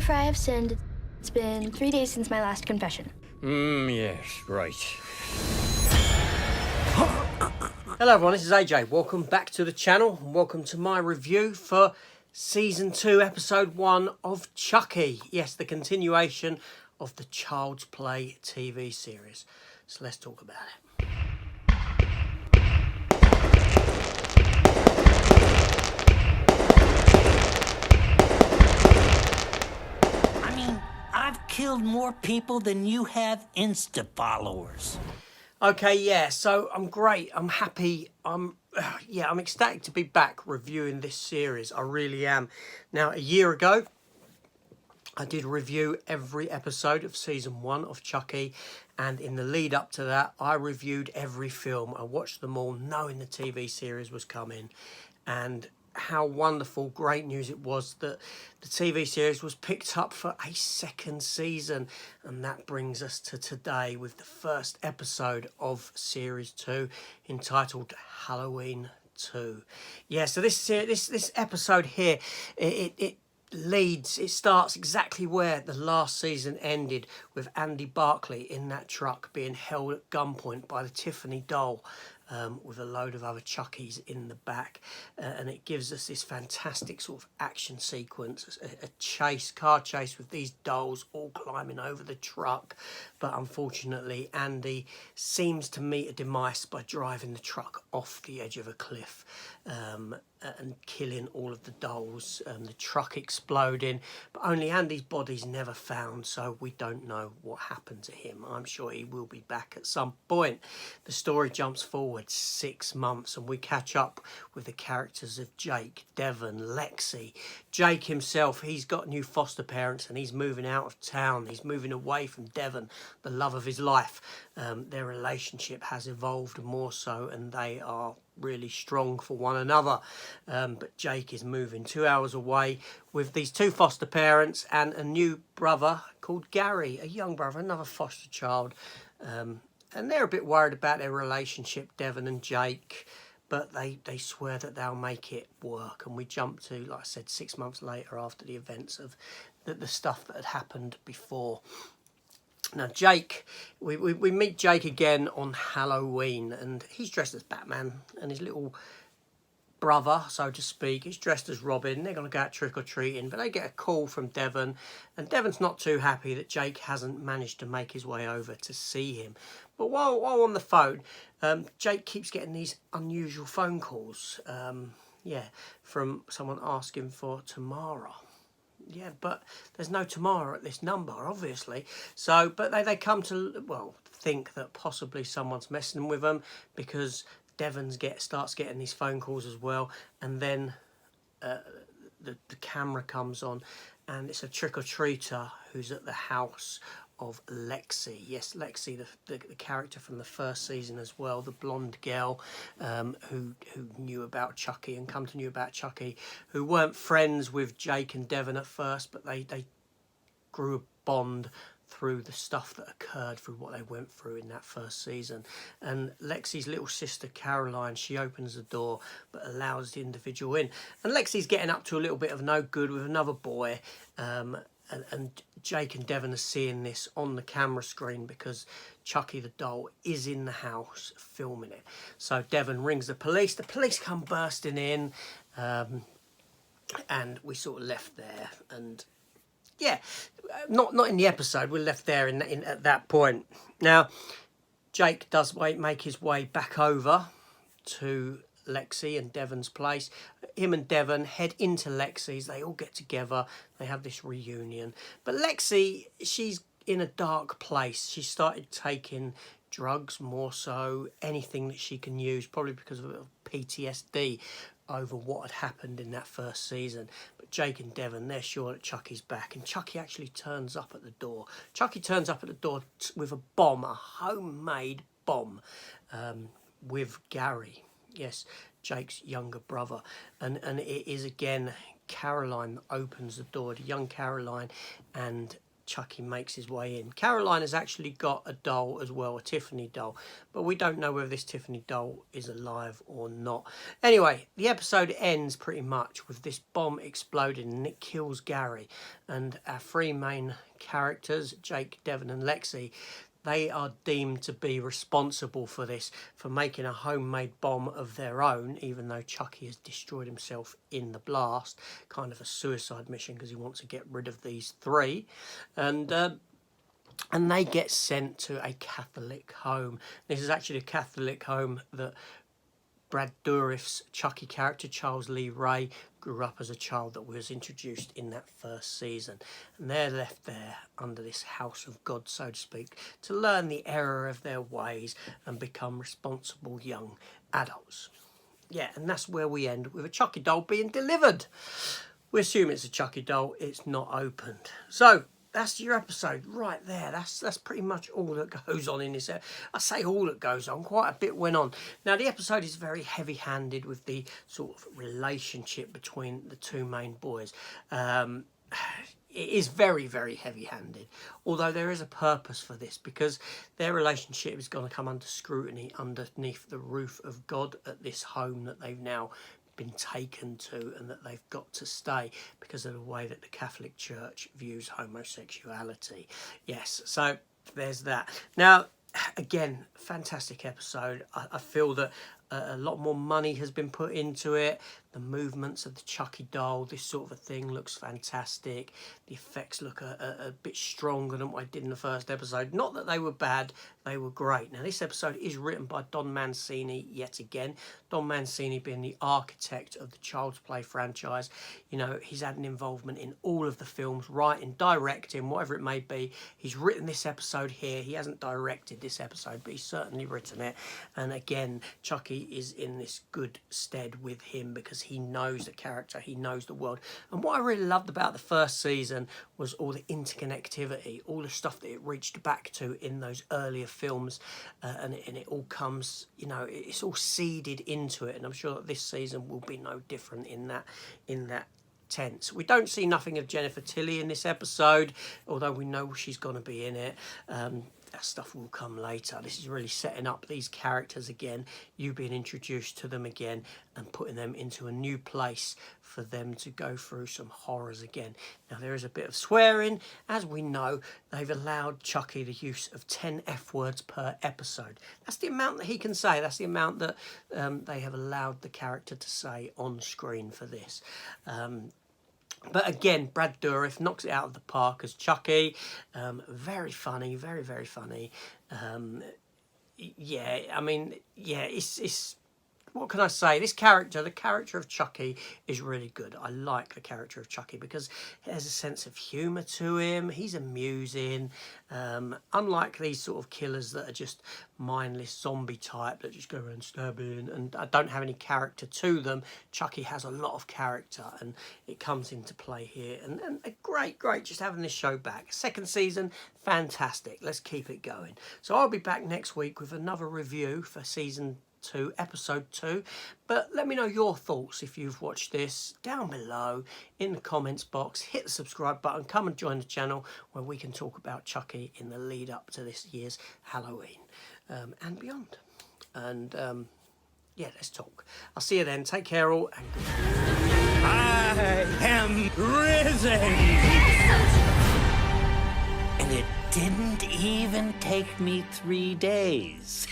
for I have sinned. It's been 3 days since my last confession. Yes, right. Hello everyone, this is AJ. Welcome back to the channel and welcome to my review for Season 2, Episode 1 of Chucky. Yes, the continuation of the Child's Play TV series. So let's talk about it. I mean, I've killed more people than you have Insta followers. Okay, yeah, so I'm great. I'm happy. I'm ecstatic to be back reviewing this series. I really am. Now, a year ago, I did review every episode of Season 1 of Chucky, and in the lead up to that, I reviewed every film. I watched them all knowing the TV series was coming, and how wonderful, great news it was that the TV series was picked up for a second season. And that brings us to today with the first episode of Series 2 entitled Halloween 2. Yeah, so this episode here, it starts exactly where the last season ended, with Andy Barclay in that truck being held at gunpoint by the Tiffany doll, with a load of other Chuckies in the back, and it gives us this fantastic sort of action sequence, a car chase with these dolls all climbing over the truck. But unfortunately, Andy seems to meet a demise by driving the truck off the edge of a cliff, and killing all of the dolls, the truck exploding, but only Andy's body's never found, so we don't know what happened to him. I'm sure he will be back at some point. The story jumps forward 6 months and we catch up with the characters of Jake, Devon, Lexi. Jake himself, he's got new foster parents and he's moving out of town. He's moving away from Devon, the love of his life. Their relationship has evolved more so, and they are really strong for one another, but Jake is moving 2 hours away with these two foster parents and a new brother called Gary, a young brother, another foster child, and they're a bit worried about their relationship, Devon and Jake, but they swear that they'll make it work. And we jump to, like I said, 6 months later after the events of the stuff that had happened before. Now, Jake, we meet Jake again on Halloween, and he's dressed as Batman, and his little brother, so to speak, is dressed as Robin. They're going to go out trick-or-treating, but they get a call from Devon, and Devon's not too happy that Jake hasn't managed to make his way over to see him. But while on the phone, Jake keeps getting these unusual phone calls, from someone asking for Tamara. Yeah, but there's no Tamara at this number, obviously. So, but they come to, well, think that possibly someone's messing with them, because Devon starts getting these phone calls as well. And then the camera comes on, and it's a trick-or-treater who's at the house of Lexi. Yes, Lexi, the character from the first season as well, the blonde girl, who knew about Chucky and come to know about Chucky, who weren't friends with Jake and Devon at first, but they grew a bond through the stuff that occurred, through what they went through in that first season. And Lexi's little sister Caroline, she opens the door but allows the individual in, and Lexi's getting up to a little bit of no good with another boy, and Jake and Devon are seeing this on the camera screen because Chucky the doll is in the house filming it. So Devon rings the police. The police come bursting in, and we sort of left there. And yeah, not in the episode. We're left there at that point. Now, Jake does make his way back over to Lexi and Devon's place. Him and Devon head into Lexi's. They all get together. They have this reunion. But Lexi, she's in a dark place. She started taking drugs, more so anything that she can use, probably because of PTSD over what had happened in that first season. But Jake and Devon, they're sure that Chucky's back, and Chucky actually turns up at the door. Chucky turns up at the door with a bomb, a homemade bomb, with Gary. Yes, Jake's younger brother. And it is again Caroline that opens the door, the young Caroline, and Chucky makes his way in. Caroline has actually got a doll as well, a Tiffany doll, but we don't know whether this Tiffany doll is alive or not. Anyway, the episode ends pretty much with this bomb exploding and it kills Gary. And our three main characters, Jake, Devon and Lexi, they are deemed to be responsible for this, for making a homemade bomb of their own, even though Chucky has destroyed himself in the blast. Kind of a suicide mission because he wants to get rid of these three. And they get sent to a Catholic home. This is actually a Catholic home that Brad Dourif's Chucky character, Charles Lee Ray, grew up as a child that was introduced in that first season. And they're left there under this house of God, so to speak, to learn the error of their ways and become responsible young adults. Yeah, and that's where we end, with a Chucky doll being delivered. We assume it's a Chucky doll, it's not opened. So, that's your episode right there. That's pretty much all that goes on in this. I say all that goes on. Quite a bit went on. Now the episode is very heavy-handed with the sort of relationship between the two main boys. It is very, very heavy-handed. Although there is a purpose for this, because their relationship is going to come under scrutiny underneath the roof of God at this home that they've now been taken to, and that they've got to stay because of the way that the Catholic Church views homosexuality. Yes, so there's that. Now, again, fantastic episode. I feel that a lot more money has been put into it. The movements of the Chucky doll, this sort of a thing, looks fantastic. The effects look a bit stronger than what I did in the first episode. Not that they were bad, they were great. Now, this episode is written by Don Mancini yet again. Don Mancini being the architect of the Child's Play franchise. You know, he's had an involvement in all of the films, writing, directing, whatever it may be. He's written this episode here. He hasn't directed this episode, but he's certainly written it. And again, Chucky is in this good stead with him because he knows the character, he knows the world. And what I really loved about the first season was all the interconnectivity, all the stuff that it reached back to in those earlier films, and it all comes, you know, it's all seeded into it. And I'm sure that this season will be no different in that tense. We don't see nothing of Jennifer Tilly in this episode, although we know she's going to be in it. That stuff will come later. This is really setting up these characters again, you being introduced to them again and putting them into a new place for them to go through some horrors again. Now there is a bit of swearing. As we know, they've allowed Chucky the use of 10 F words per episode. That's the amount that he can say. That's the amount that they have allowed the character to say on screen for this. But again, Brad Dourif knocks it out of the park as Chucky. Very funny, very, very funny. Yeah, I mean, yeah, it's what can I say? This character, the character of Chucky, is really good. I like the character of Chucky because he has a sense of humour to him. He's amusing. Unlike these sort of killers that are just mindless zombie type that just go around stabbing and don't have any character to them, Chucky has a lot of character and it comes into play here. And great, just having this show back. Second season, fantastic. Let's keep it going. So I'll be back next week with another review for season 2, episode 2. But let me know your thoughts if you've watched this down below in the comments box. Hit the subscribe button, come and join the channel where we can talk about Chucky in the lead up to this year's Halloween and beyond. And yeah, let's talk. I'll see you then. Take care all, and goodbye. I am risen! And it didn't even take me 3 days.